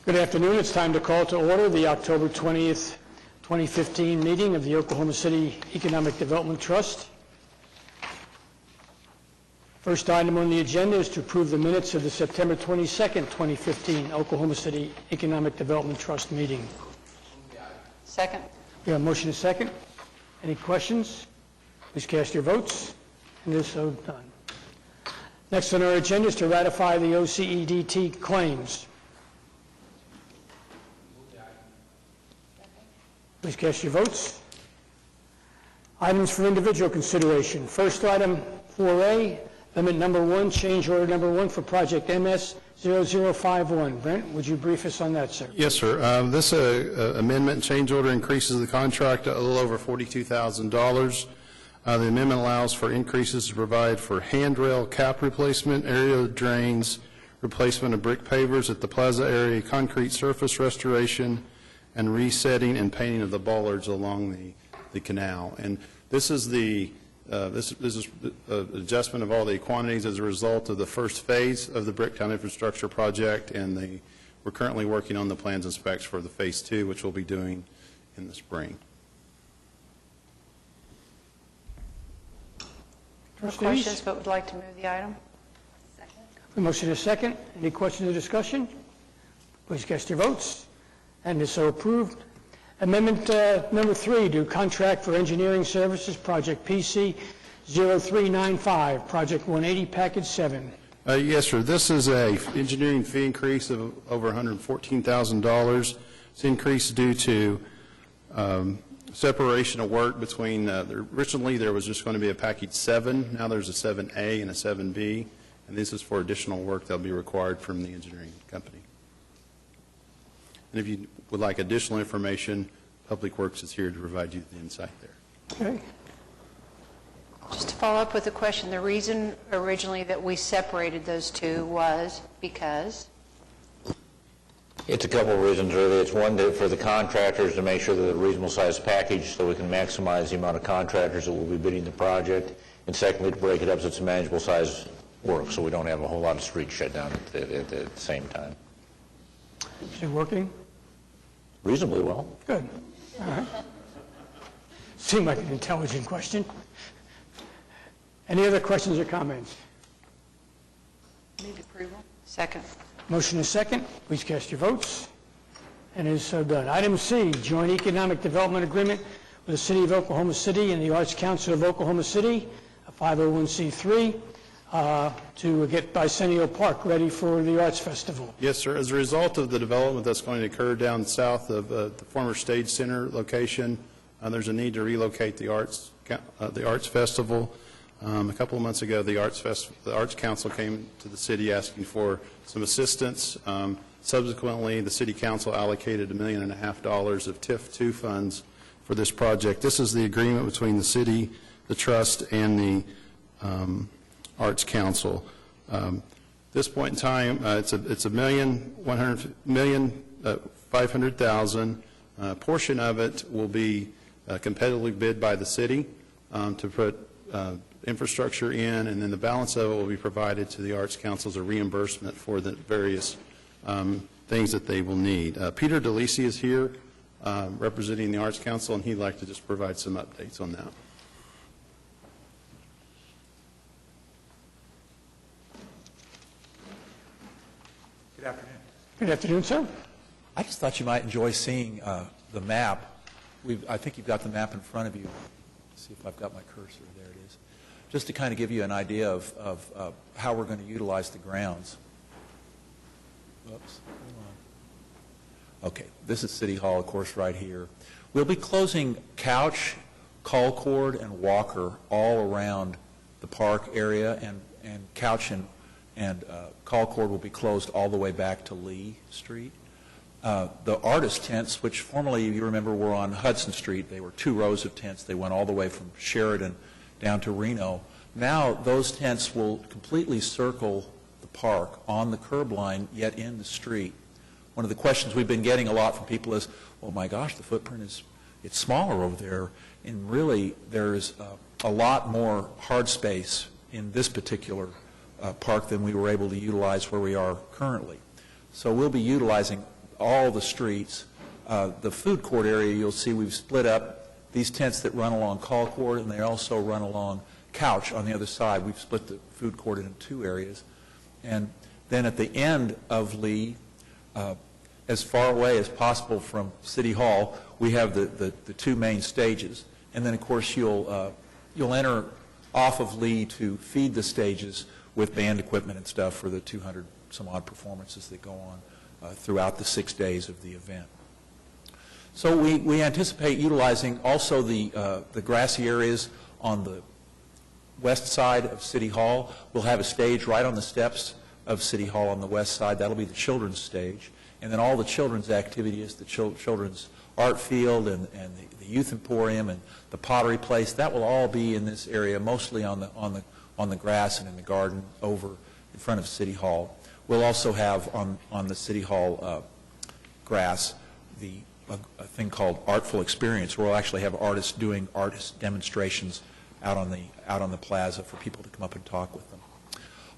Good afternoon. It's time to call to order the October 20th, 2015 meeting of the Oklahoma City Economic Development Trust. First item on the agenda is to approve the minutes of the September 22nd, 2015 Oklahoma City Economic Development Trust meeting. Second. We have a motion and a second. Any questions? Please cast your votes. And it is so done. Next on our agenda is to ratify the OCEDT claims. Please cast your votes. Items for individual consideration. First item 4A, amendment number 1, change order number 1 for project MS0051. Brent, would you brief us on that, sir? Yes, sir. This amendment change order increases the contract a little over $42,000. The amendment allows for increases to provide for handrail cap replacement, area drains, replacement of brick pavers at the plaza area, concrete surface restoration, and resetting and painting of the bollards along the canal. And this is the this is adjustment of all the quantities as a result of the first phase of the Bricktown infrastructure project, and we're currently working on the plans and specs for the phase 2, which we'll be doing in the spring. No questions, but would like to move the item. Second. A motion is second. Any questions or discussion? Please cast your votes. And is so approved. Amendment number 3, to contract for engineering services, project PC 0395, project 180, package 7. Yes, sir. This is a engineering fee increase of over $114,000. It's increased due to separation of work between, originally there was just going to be a package 7, now there's a 7A and a 7B, and this is for additional work that will be required from the engineering company. And if you would like additional information, Public Works is here to provide you the insight there. Okay. Just to follow up with a question, the reason originally that we separated those two was because? It's a couple of reasons, really. It's one, for the contractors to make sure that a reasonable size package so we can maximize the amount of contractors that will be bidding the project, and secondly, to break it up so it's a manageable size work so we don't have a whole lot of streets shut down at the same time. Is it working? Reasonably well. Good. All right. Seemed like an intelligent question. Any other questions or comments? Move approval. Second. Motion is second. Please cast your votes. And it is so done. Item C, joint economic development agreement with the City of Oklahoma City and the Arts Council of Oklahoma City, a 501c3, to get Bicentennial Park ready for the Arts Festival. Yes, sir. As a result of the development that's going to occur down south of the former Stage Center location, there's a need to relocate the Arts Festival. A couple of months ago, the Arts Council came to the city asking for some assistance. Subsequently, the City Council allocated $1.5 million of TIF2 funds for this project. This is the agreement between the city, the trust, and the Arts Council. This point in time, it's $1,500,000. A portion of it will be competitively bid by the city to put infrastructure in, and then the balance of it will be provided to the Arts Council as a reimbursement for the various things that they will need. Peter DeLisi is here representing the Arts Council, and he'd like to just provide some updates on that. Good afternoon. Good afternoon, sir. I just thought you might enjoy seeing the map. I think you've got the map in front of you. Let's see if I've got my cursor. There it is. Just to kind of give you an idea of how we're going to utilize the grounds. Oops. Okay, this is City Hall, of course, right here. We'll be closing Couch, Colcord, and Walker all around the park area, and Couch and Colcord will be closed all the way back to Lee Street. The artist tents, which formerly, you remember, were on Hudson Street, they were 2 rows of tents. They went all the way from Sheridan down to Reno. Now those tents will completely circle the park on the curb line, yet in the street. One of the questions we've been getting a lot from people is, oh my gosh, the footprint it's smaller over there. And really, there's a lot more hard space in this particular park than we were able to utilize where we are currently. So we'll be utilizing all the streets. The food court area, you'll see we've split up these tents that run along Colcord, and they also run along Couch on the other side. We've split the food court into two areas. And then at the end of Lee, as far away as possible from City Hall, we have the two main stages. And then, of course, you'll enter off of Lee to feed the stages with band equipment and stuff for the 200-some-odd performances that go on throughout the 6 days of the event. So we anticipate utilizing also the grassy areas on the west side of City Hall. We'll have a stage right on the steps of City Hall on the west side. That'll be the children's stage. And then all the children's activities, the children's art field and the youth emporium and the pottery place, that will all be in this area, mostly on the grass and in the garden over in front of City Hall. We'll also have on the City Hall grass a thing called Artful Experience, where we'll actually have artists doing artist demonstrations out on the plaza for people to come up and talk with them.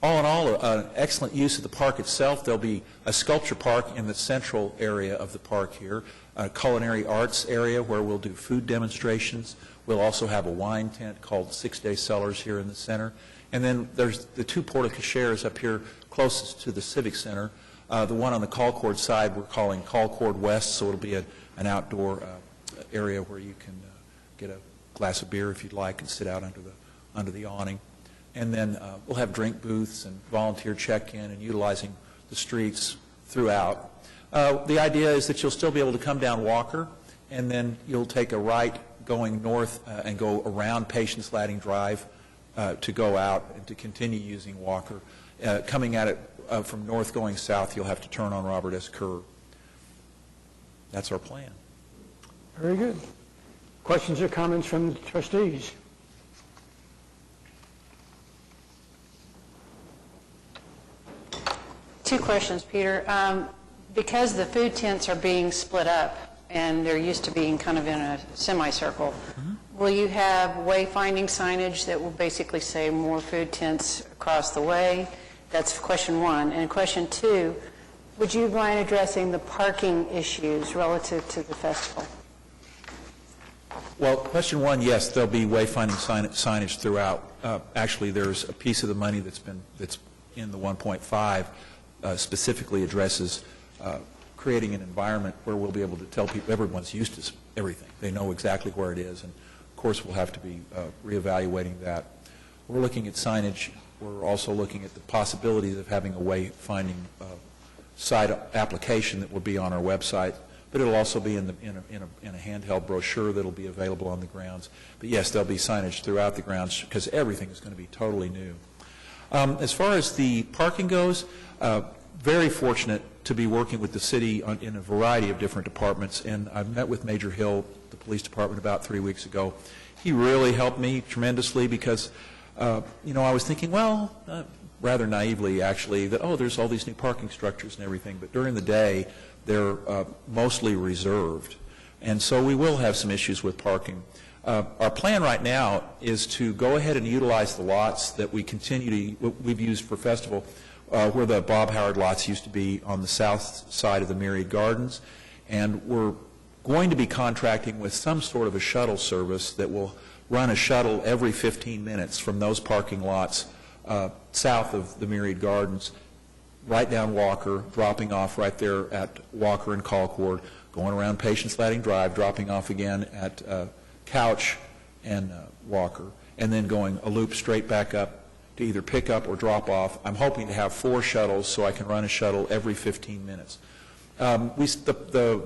All in all, an excellent use of the park itself. There'll be a sculpture park in the central area of the park here, a culinary arts area where we'll do food demonstrations. We'll also have a wine tent called 6 Day Cellars here in the center. And then there's the two porte-cocheres up here closest to the Civic Center. The one on the Colcord side we're calling Colcord West, so it'll be an outdoor area where you can get a glass of beer if you'd like and sit out under the awning. And then we'll have drink booths and volunteer check-in and utilizing the streets throughout. The idea is that you'll still be able to come down Walker, and then you'll take a right going north and go around Patience Landing Drive to go out and to continue using Walker. Coming at it from north going south, you'll have to turn on Robert S. Kerr. That's our plan. Very good. Questions or comments from the trustees? Two questions, Peter. Because the food tents are being split up and they're used to being kind of in a semicircle, will you have wayfinding signage that will basically say more food tents across the way? That's question one. And question two, would you mind addressing the parking issues relative to the festival? Well, question one, yes, there'll be wayfinding signage throughout. Actually, there's a piece of the money that's in the 1.5 specifically addresses creating an environment where we'll be able to tell people everyone's used to everything. They know exactly where it is, and of course we'll have to be reevaluating that. We're looking at signage. We're also looking at the possibilities of having a wayfinding site application that will be on our website, but it'll also be in a handheld brochure that'll be available on the grounds. But yes, there'll be signage throughout the grounds because everything is going to be totally new. As far as the parking goes, very fortunate to be working with the city in a variety of different departments, and I met with Major Hill, the police department, about 3 weeks ago. He really helped me tremendously because, I was thinking, well, rather naively actually, that, there's all these new parking structures and everything, but during the day, they're mostly reserved. And so we will have some issues with parking. Our plan right now is to go ahead and utilize the lots that we've used for festival, where the Bob Howard lots used to be on the south side of the Myriad Gardens. And we're going to be contracting with some sort of a shuttle service that will run a shuttle every 15 minutes from those parking lots south of the Myriad Gardens, right down Walker, dropping off right there at Walker and Colcord, going around Patience Landing Drive, dropping off again at Couch and Walker, and then going a loop straight back up to either pick up or drop off. I'm hoping to have 4 shuttles so I can run a shuttle every 15 minutes. The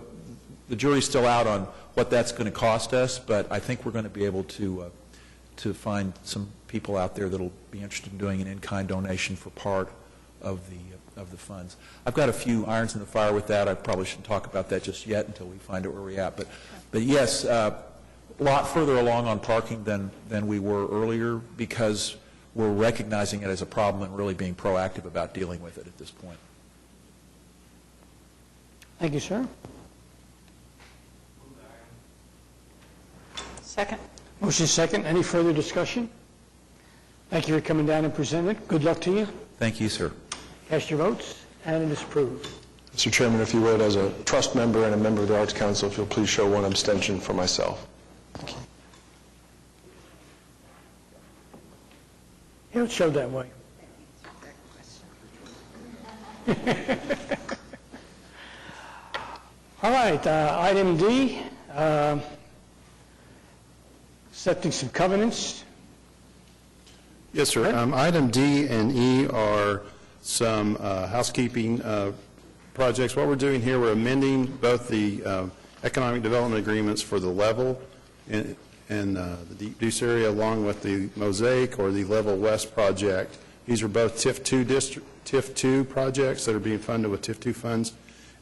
jury's still out on what that's going to cost us, but I think we're going to be able to find some people out there that will be interested in doing an in-kind donation for part of the funds. I've got a few irons in the fire with that. I probably shouldn't talk about that just yet until we find out where we're at. But yes, a lot further along on parking than we were earlier because we're recognizing it as a problem and really being proactive about dealing with it at this point. Thank you, sir. Second. Motion second. Any further discussion? Thank you for coming down and presenting. Good luck to you. Thank you, sir. Cast your votes, and it is approved. Mr. Chairman, if you would, as a trust member and a member of the Arts Council, if you'll please show one abstention for myself. You don't show that way. All right, item D, accepting some covenants. Yes, sir. Item D and E are some housekeeping projects. What we're doing here, we're amending both the economic development agreements for the Level and the Deep Deuce area, along with the Mosaic or the Level West project. These are both TIF 2 projects that are being funded with TIF 2 funds.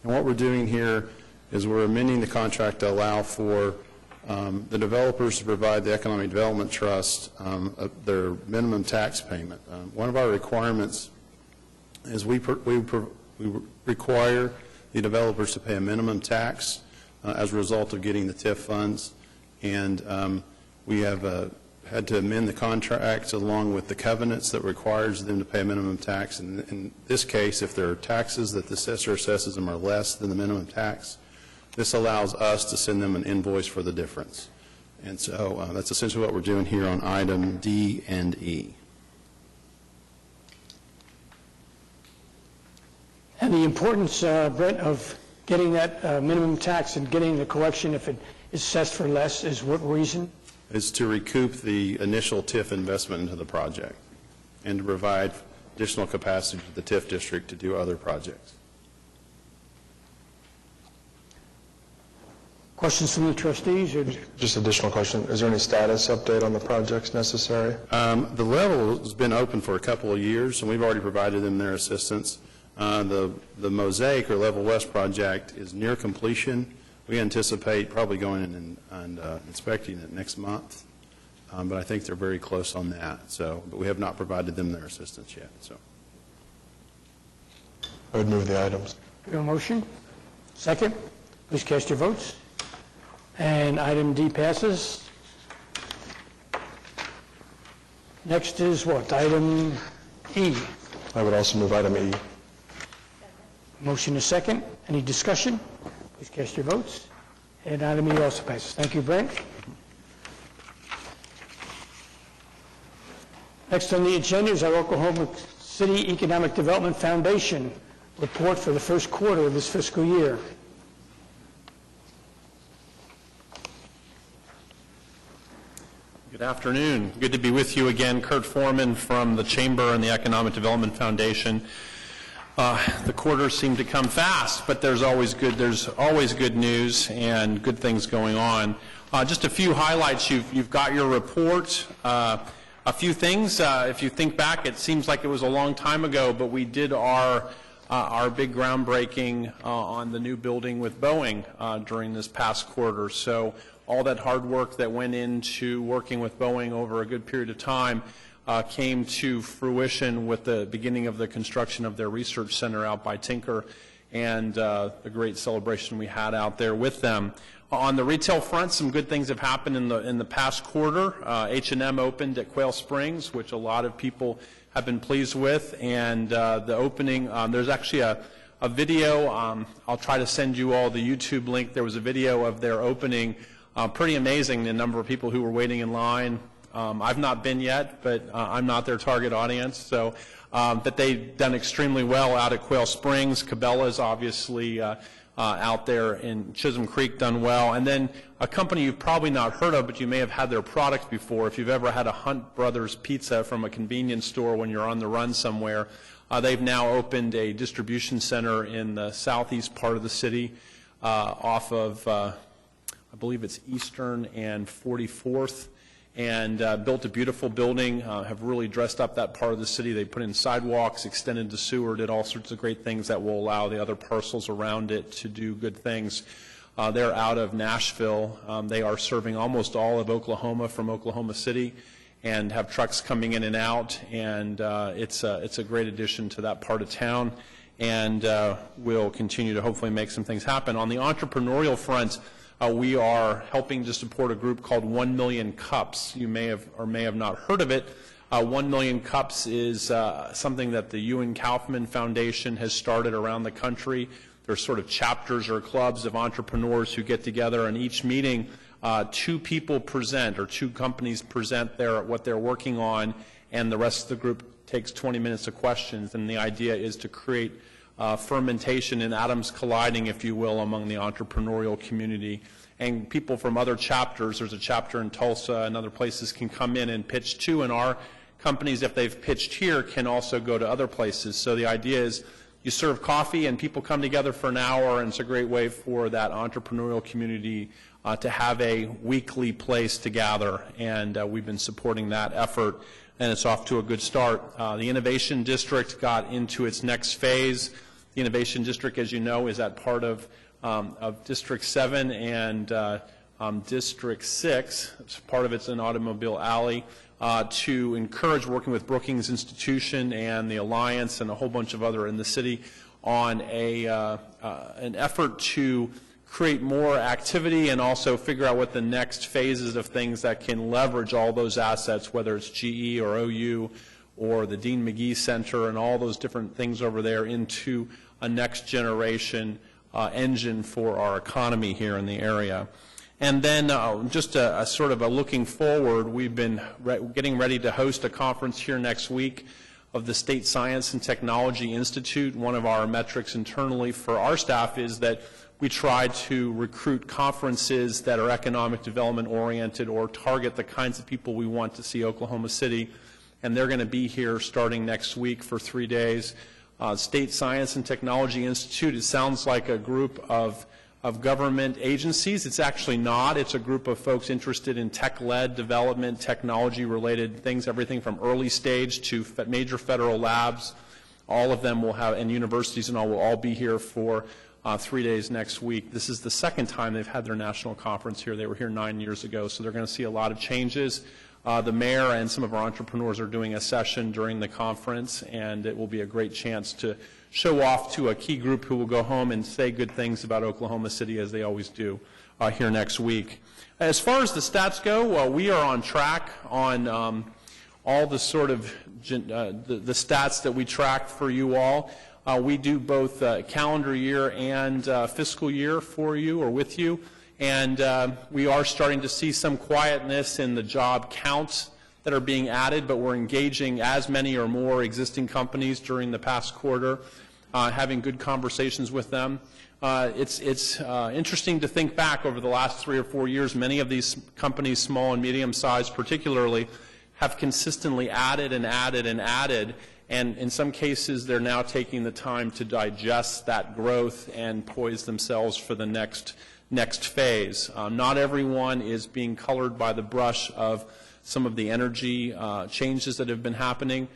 And what we're doing here is we're amending the contract to allow for the developers to provide the Economic Development Trust their minimum tax payment. One of our requirements is we require the developers to pay a minimum tax as a result of getting the TIF funds, and we have had to amend the contracts along with the covenants that requires them to pay a minimum tax. And in this case, if there are taxes that the assessor assesses them are less than the minimum tax, this allows us to send them an invoice for the difference. And so that's essentially what we're doing here on item D and E. And the importance, Brent, of getting that minimum tax and getting the collection if it is assessed for less is what reason? Is to recoup the initial TIF investment into the project and to provide additional capacity to the TIF district to do other projects. Questions from the trustees? Or Just additional question. Is there any status update on the projects necessary? The Level has been open for a couple of years, and we've already provided them their assistance. The Mosaic or Level West project is near completion. We anticipate probably going in and inspecting it next month, but I think they're very close on that. So, but we have not provided them their assistance yet. So, I would move the items. we have a motion? Second? Please cast your votes. And item D passes. Next is what? Item E. I would also move item E. Motion is second. Any discussion? Please cast your votes. And item E also passes. Thank you, Brent. Next on the agenda is our Oklahoma City Economic Development Foundation report for the first quarter of this fiscal year. Good afternoon. Good to be with you again. Kurt Foreman from the Chamber and the Economic Development Foundation. The quarters seem to come fast, but there's always good news and good things going on. Just a few highlights. You've got your report. A few things. If you think back, it seems like it was a long time ago, but we did our big groundbreaking on the new building with Boeing during this past quarter. So all that hard work that went into working with Boeing over a good period of time came to fruition with the beginning of the construction of their research center out by Tinker and the great celebration we had out there with them. On the retail front, some good things have happened in the past quarter. H&M opened at Quail Springs, which a lot of people have been pleased with, and the opening, there's actually a video. I'll try to send you all the YouTube link. There was a video of their opening. Pretty amazing, the number of people who were waiting in line. I've not been yet, but I'm not their target audience. So, but they've done extremely well out at Quail Springs. Cabela's obviously out there in Chisholm Creek done well. And then a company you've probably not heard of, but you may have had their product before. If you've ever had a Hunt Brothers pizza from a convenience store when you're on the run somewhere, they've now opened a distribution center in the southeast part of the city off of, I believe it's Eastern and 44th. And built a beautiful building, have really dressed up that part of the city. They put in sidewalks, extended the sewer, did all sorts of great things that will allow the other parcels around it to do good things. They're out of Nashville. They are serving almost all of Oklahoma from Oklahoma City and have trucks coming in and out. And it's a great addition to that part of town. And we'll continue to hopefully make some things happen. On the entrepreneurial front, we are helping to support a group called 1 Million Cups. You may have or may have not heard of it. 1 Million Cups is something that the Ewan Kaufman Foundation has started around the country. There's sort of chapters or clubs of entrepreneurs who get together, and each meeting, 2 people present, or 2 companies present what they're working on, and the rest of the group takes 20 minutes of questions. And the idea is to create fermentation and atoms colliding, if you will, among the entrepreneurial community. And people from other chapters, there's a chapter in Tulsa and other places, can come in and pitch too, and our companies, if they've pitched here, can also go to other places. So the idea is you serve coffee and people come together for an hour, and it's a great way for that entrepreneurial community to have a weekly place to gather, and we've been supporting that effort, and it's off to a good start. The Innovation District got into its next phase. The Innovation District, as you know, is that part of District 7 and District 6. Part of it's in Automobile Alley, to encourage working with Brookings Institution and the Alliance and a whole bunch of other in the city on an effort to create more activity and also figure out what the next phases of things that can leverage all those assets, whether it's GE or OU or the Dean McGee Center and all those different things over there, into a next generation engine for our economy here in the area. And then just a sort of a looking forward, we've been getting ready to host a conference here next week of the State Science and Technology Institute. One of our metrics internally for our staff is that we try to recruit conferences that are economic development oriented or target the kinds of people we want to see Oklahoma City. And they're going to be here starting next week for 3 days. State Science and Technology Institute, it sounds like a group of government agencies. It's actually not. It's a group of folks interested in tech-led development, technology-related things, everything from early stage to major federal labs. All of them will have, and universities and all, will all be here for 3 days next week. This is the second time they've had their national conference here. They were here 9 years ago, so they're going to see a lot of changes. The mayor and some of our entrepreneurs are doing a session during the conference, and it will be a great chance to show off to a key group who will go home and say good things about Oklahoma City, as they always do here next week. As far as the stats go, we are on track on all the sort of the stats that we track for you all. We do both calendar year and fiscal year for you or with you. And we are starting to see some quietness in the job counts that are being added, but we're engaging as many or more existing companies during the past quarter, having good conversations with them. It's interesting to think back over the last 3 or 4 years. Many of these companies, small and medium-sized particularly, have consistently added and added and added, and in some cases they're now taking the time to digest that growth and poise themselves for the next phase. Not everyone is being colored by the brush of some of the energy changes that have been happening.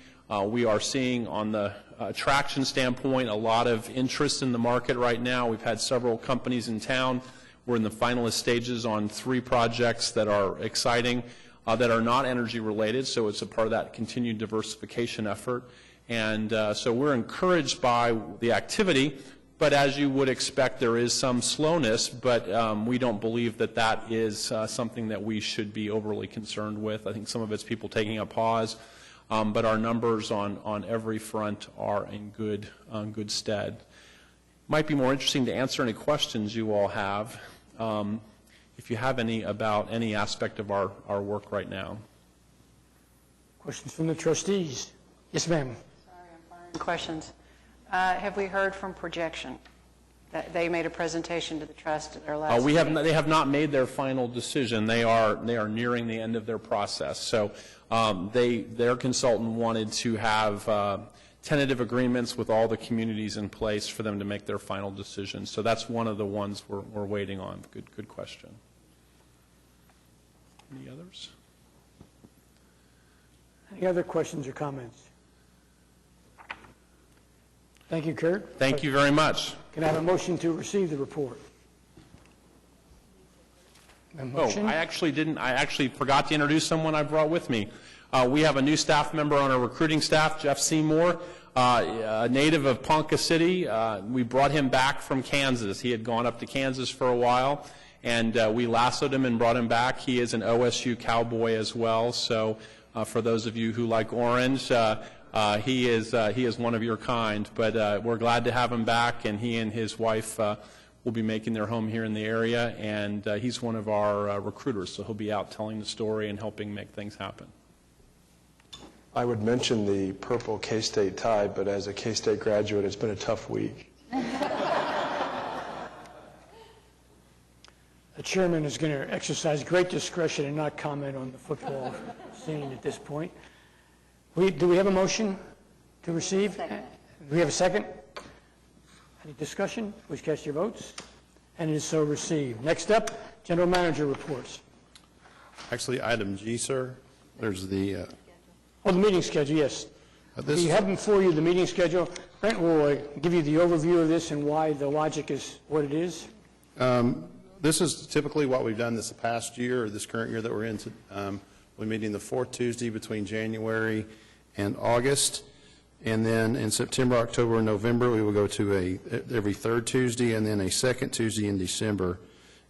We are seeing, on the attraction standpoint, a lot of interest in the market right now. We've had several companies in town. We're in the finalist stages on 3 projects that are exciting, that are not energy related, so it's a part of that continued diversification effort. And so we're encouraged by the activity. But as you would expect, there is some slowness, but we don't believe that that is something that we should be overly concerned with. I think some of it's people taking a pause, but our numbers on every front are in good stead. Might be more interesting to answer any questions you all have, if you have any about any aspect of our work right now. Questions from the trustees? Yes, ma'am. Sorry, I'm firing questions. Have we heard from Projection? That they made a presentation to the trust at their last meeting? They have not made their final decision. They are nearing the end of their process. So their consultant wanted to have tentative agreements with all the communities in place for them to make their final decision. So that's one of the ones we're waiting on. Good question. Any others? Any other questions or comments? Thank you, Kurt. Thank you very much. Can I have a motion to receive the report? A motion? I actually forgot to introduce someone I brought with me. We have a new staff member on our recruiting staff, Jeff Seymour, a native of Ponca City. We brought him back from Kansas. He had gone up to Kansas for a while, and we lassoed him and brought him back. He is an OSU Cowboy as well, so For those of you who like orange, he is one of your kind. But we're glad to have him back, and he and his wife will be making their home here in the area. And he's one of our recruiters, so he'll be out telling the story and helping make things happen. I would mention the purple K-State tie, but as a K-State graduate, it's been a tough week. The chairman is going to exercise great discretion and not comment on the football scene at this point. Do we have a motion to receive? Second. Do we have a second? Any discussion? Please cast your votes. And it is so received. Next up, general manager reports. Actually, item G, sir, there's the... The meeting schedule, yes. You have before you the meeting schedule. Brent will give you the overview of this and why the logic is what it is. This is typically what we've done this past year, or this current year that we're in. We're meeting the fourth Tuesday between January and August. And then in September, October, and November, we will go to every third Tuesday and then a second Tuesday in December.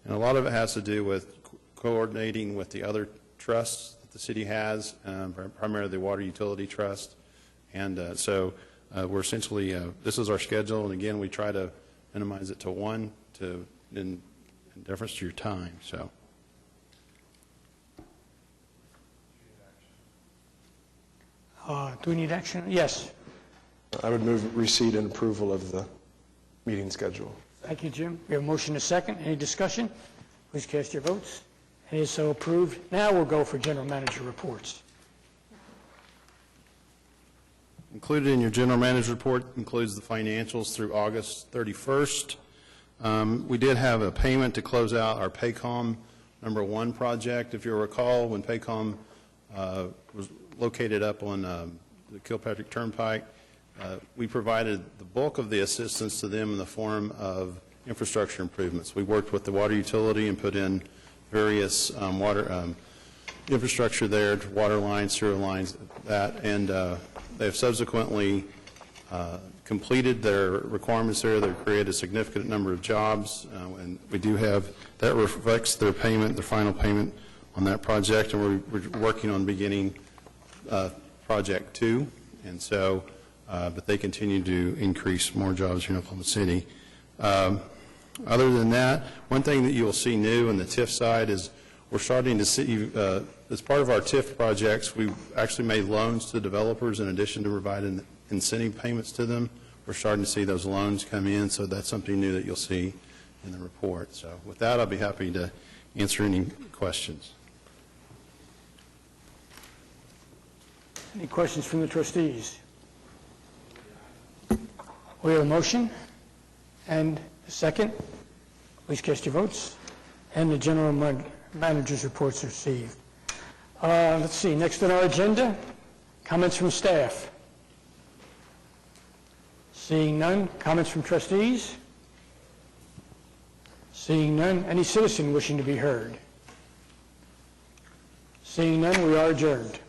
And a lot of it has to do with coordinating with the other trusts that the city has, primarily the Water Utility Trust. And so we're essentially, this is our schedule. And again, we try to minimize it to one in deference to your time. So. Do we need action? Yes. I would move receipt and approval of the meeting schedule. Thank you, Jim. We have a motion and a second. Any discussion? Please cast your votes. It is so approved. Now we'll go for general manager reports. Included in your general manager report includes the financials through August 31st. We did have a payment to close out our PAYCOM #1 project. If you'll recall, when PAYCOM was located up on the Kilpatrick Turnpike, we provided the bulk of the assistance to them in the form of infrastructure improvements. We worked with the water utility and put in various water infrastructure there, water lines, sewer lines, and they have subsequently completed their requirements there. They've created a significant number of jobs, and we do have, that reflects their payment, their final payment on that project, and we're working on beginning Project 2, and so, but they continue to increase more jobs here in Oklahoma City. Other than that, one thing that you'll see new in the TIF side is we're starting to see, as part of our TIF projects, we've actually made loans to developers in addition to providing incentive payments to them. We're starting to see those loans come in, so that's something new that you'll see in the report. So with that, I'll be happy to answer any questions. Any questions from the trustees? We have a motion and a second. Please cast your votes. And the general manager's reports are received. Let's see, next on our agenda, comments from staff. Seeing none, comments from trustees? Seeing none, any citizen wishing to be heard? Seeing none, we are adjourned.